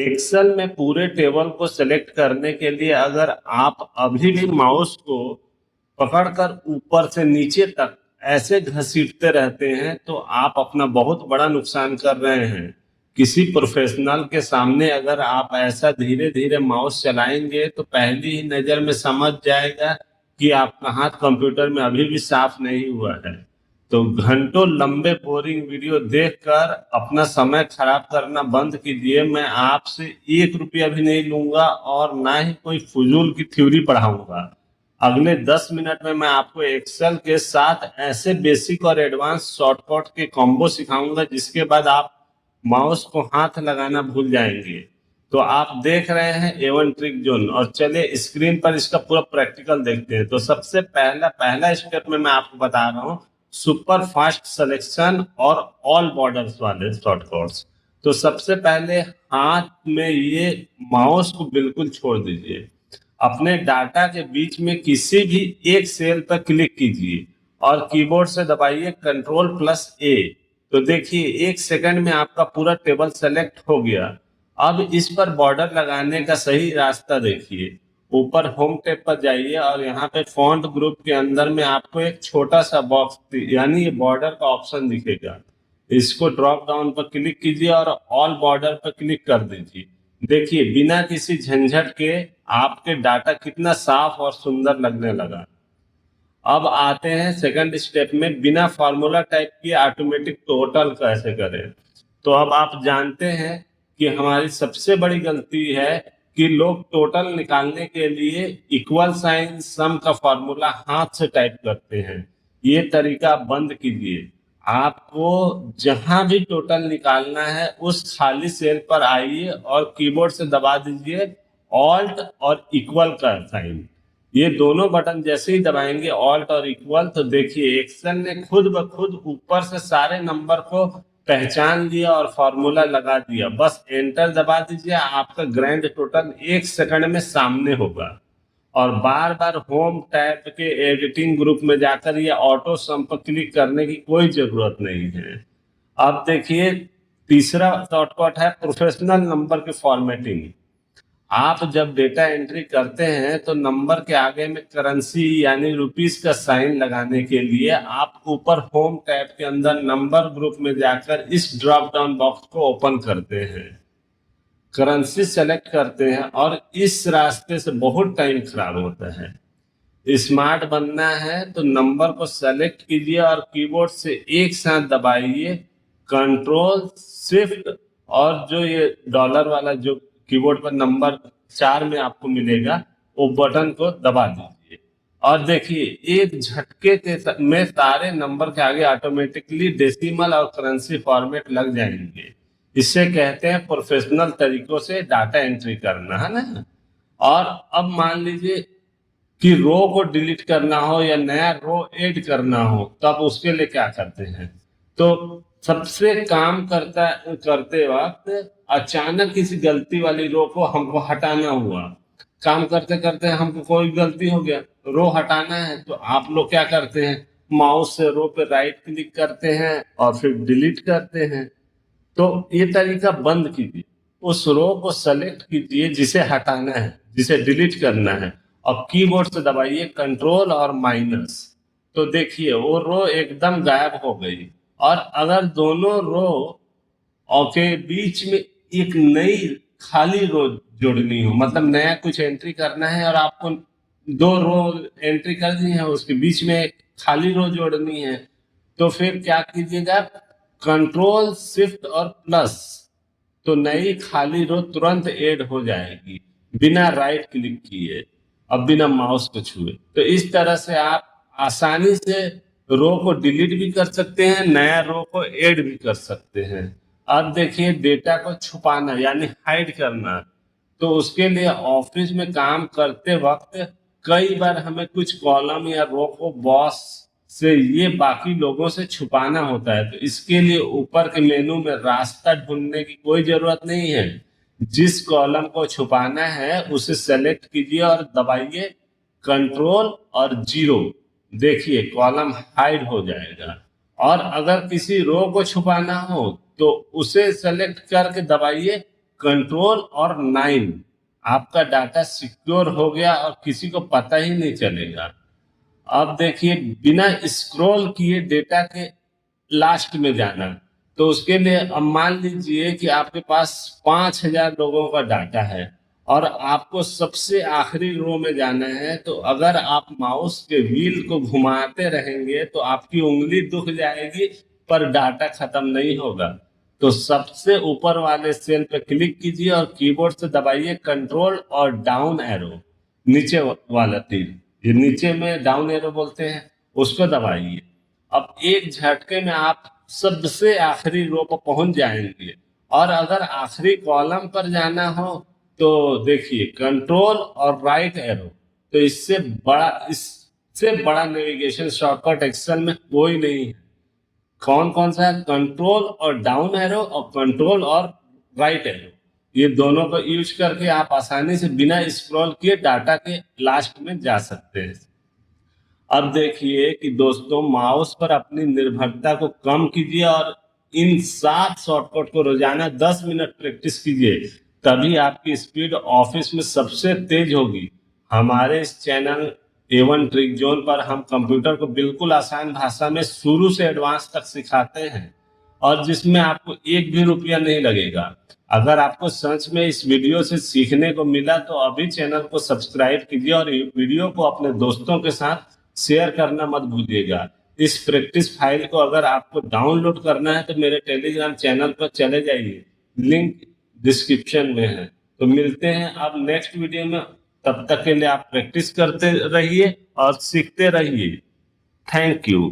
Excel में पूरे table को सेलेक्ट करने के लिए अगर आप अभी भी माउस को पकड़कर ऊपर से नीचे तक ऐसे घसीटते रहते हैं तो आप अपना बहुत बड़ा नुकसान कर रहे हैं। किसी प्रोफेशनल के सामने अगर आप ऐसा धीरे धीरे माउस चलाएंगे तो पहली ही नजर में समझ जाएगा कि आपका हाथ कंप्यूटर में अभी भी साफ नहीं हुआ है। तो घंटों लंबे बोरिंग वीडियो देखकर अपना समय खराब करना बंद कीजिए। मैं आपसे 1 रुपया भी नहीं लूंगा और ना ही कोई फजूल की थ्योरी पढ़ाऊंगा। अगले 10 मिनट में मैं आपको एक्सेल के साथ ऐसे बेसिक और एडवांस शॉर्टकट के कॉम्बो सिखाऊंगा जिसके बाद आप माउस को हाथ लगाना भूल जाएंगे। तो आप देख रहे हैं एवन ट्रिक जोन और चले स्क्रीन पर इसका पूरा प्रैक्टिकल देखते हैं। तो सबसे पहला पहला स्टेप में मैं आपको बता रहा हूँ सुपर फास्ट सिलेक्शन और ऑल बॉर्डर्स वाले शॉर्टकट्स। तो सबसे पहले हाथ में ये माउस को बिल्कुल छोड़ दीजिए। अपने डाटा के बीच में किसी भी एक सेल पर क्लिक कीजिए और कीबोर्ड से दबाइए Ctrl+A। तो देखिए 1 सेकंड में आपका पूरा टेबल सेलेक्ट हो गया। अब इस पर बॉर्डर लगाने का सही रास्ता देखिए। ऊपर होम टैब पर जाइए और यहाँ पे फॉन्ट ग्रुप के अंदर में आपको एक छोटा सा बॉक्स यानी ये बॉर्डर का ऑप्शन दिखेगा। इसको ड्रॉप डाउन पर क्लिक कीजिए और ऑल बॉर्डर पर क्लिक कर दीजिए। देखिए बिना किसी झंझट के आपके डाटा कितना साफ और सुंदर लगने लगा। अब आते हैं सेकंड स्टेप में बिना फार्मूला टाइप किए ऑटोमेटिक टोटल कैसे करें। तो अब आप जानते हैं कि हमारी सबसे बड़ी गलती है कि लोग टोटल निकालने के लिए इक्वल साइन सम का फॉर्मूला हाथ से टाइप करते हैं। ये तरीका बंद कीजिए। आपको जहां भी टोटल निकालना है उस खाली सेल पर आइए और कीबोर्ड से दबा दीजिए ऑल्ट और इक्वल का साइन। ये दोनों बटन जैसे ही दबाएंगे ऑल्ट और इक्वल तो देखिए एक्सेल ने खुद ब खुद ऊपर से सारे नंबर को पहचान लिया और फॉर्मूला लगा दिया। बस एंटर दबा दीजिए आपका ग्रैंड टोटल 1 सेकंड में सामने होगा। और बार बार होम टैब के एडिटिंग ग्रुप में जाकर या ऑटो सम पर क्लिक करने की कोई जरूरत नहीं है। अब देखिए तीसरा शॉर्टकट है प्रोफेशनल नंबर की फॉर्मेटिंग। आप जब डेटा एंट्री करते हैं तो नंबर के आगे में करेंसी यानी रुपीस का साइन लगाने के लिए आप ऊपर होम टैब के अंदर नंबर ग्रुप में जाकर इस ड्रॉप डाउन बॉक्स को ओपन करते हैं, करेंसी सेलेक्ट करते हैं और इस रास्ते से बहुत टाइम खराब होता है। स्मार्ट बनना है तो नंबर को सेलेक्ट कीजिए और कीबोर्ड से एक साथ दबाइए कंट्रोल शिफ्ट और जो ये डॉलर वाला जो कीबोर्ड पर नंबर 4 में आपको मिलेगा वो बटन को दबा दीजिए। और देखिए एक झटके में सारे नंबर के आगे ऑटोमेटिकली डेसिमल और करेंसी फॉर्मेट लग जाएंगे। इसे कहते हैं प्रोफेशनल तरीकों से डाटा एंट्री करना, है ना। और अब मान लीजिए कि रो को डिलीट करना हो या नया रो ऐड करना हो तब उसके लिए क्या करते हैं। तो सबसे काम करते वक्त अचानक किसी गलती वाली रो को हमको हटाना हुआ, काम करते करते हमको कोई गलती हो गया, रो हटाना है तो आप लोग क्या करते हैं माउस से रो पे राइट क्लिक करते हैं और फिर डिलीट करते हैं। तो ये तरीका बंद कीजिए। उस रो को सेलेक्ट कीजिए जिसे हटाना है, जिसे डिलीट करना है और कीबोर्ड से दबाइए कंट्रोल और माइनस। तो देखिए वो रो एकदम गायब हो गई। और अगर दोनों रो और के बीच में एक नई खाली रो जोड़नी हो, मतलब नया कुछ एंट्री करना है और आपको 2 रो एंट्री करनी है उसके बीच में एक खाली रो जोड़नी है, तो फिर क्या कीजिएगा कंट्रोल शिफ्ट और प्लस। तो नई खाली रो तुरंत ऐड हो जाएगी बिना राइट क्लिक किए और बिना माउस को छुए। तो इस तरह से आप आसानी से रो को डिलीट भी कर सकते हैं, नया रो को ऐड भी कर सकते हैं। अब देखिए डेटा को छुपाना यानी हाइड करना। तो उसके लिए ऑफिस में काम करते वक्त कई बार हमें कुछ कॉलम या रो को बॉस से ये बाकी लोगों से छुपाना होता है। तो इसके लिए ऊपर के मेनू में रास्ता ढूंढने की कोई जरूरत नहीं है। जिस कॉलम को छुपाना है उसे सेलेक्ट कीजिए और दबाइए कंट्रोल और 0। देखिए कॉलम हाइड हो जाएगा। और अगर किसी रो को छुपाना हो तो उसे सेलेक्ट करके दबाइए कंट्रोल और 9 आपका डाटा सिक्योर हो गया और किसी को पता ही नहीं चलेगा। अब देखिए बिना स्क्रॉल किए डेटा के लास्ट में जाना, तो उसके लिए अब मान लीजिए कि आपके पास 5,000 लोगों का डाटा है और आपको सबसे आखिरी रो में जाना है, तो अगर आप माउस के व्हील को घुमाते रहेंगे तो आपकी उंगली दुख जाएगी पर डाटा खत्म नहीं होगा। तो सबसे ऊपर वाले सेल पे क्लिक कीजिए और कीबोर्ड से दबाइए कंट्रोल और डाउन एरो, नीचे वाला तीर, ये नीचे में डाउन एरो बोलते हैं, उसको दबाइए। अब एक झटके में आप सबसे आखिरी रो पर पहुंच जाएंगे। और अगर आखिरी कॉलम पर जाना हो तो देखिए कंट्रोल और राइट एरो, तो इससे बड़ा नेविगेशन शॉर्टकट एक्सेल में कोई नहीं है। कौन कौन सा है? कंट्रोल और डाउन एरो और कंट्रोल और राइट एरो, ये दोनों को यूज करके आप आसानी से बिना स्क्रॉल किए डाटा के लास्ट में जा सकते हैं। अब देखिए कि दोस्तों माउस पर अपनी निर्भरता को कम कीजिए और इन 7 शॉर्टकट को रोजाना 10 मिनट प्रैक्टिस कीजिए, तभी आपकी स्पीड ऑफिस में सबसे तेज होगी। हमारे इस चैनल एवन ट्रिक जोन पर हम कंप्यूटर को बिल्कुल आसान भाषा में शुरू से एडवांस तक सिखाते हैं और जिसमें आपको एक भी रुपया नहीं लगेगा। अगर आपको सच में इस वीडियो से सीखने को मिला तो अभी चैनल को सब्सक्राइब कीजिए और वीडियो को अपने दोस्तों के साथ शेयर करना मत भूलिएगा। इस प्रैक्टिस फाइल को अगर आपको डाउनलोड करना है तो मेरे टेलीग्राम चैनल पर चले जाइए, लिंक डिस्क्रिप्शन में है। तो मिलते हैं अब नेक्स्ट वीडियो में, तब तक के लिए आप प्रैक्टिस करते रहिए और सीखते रहिए। Thank you.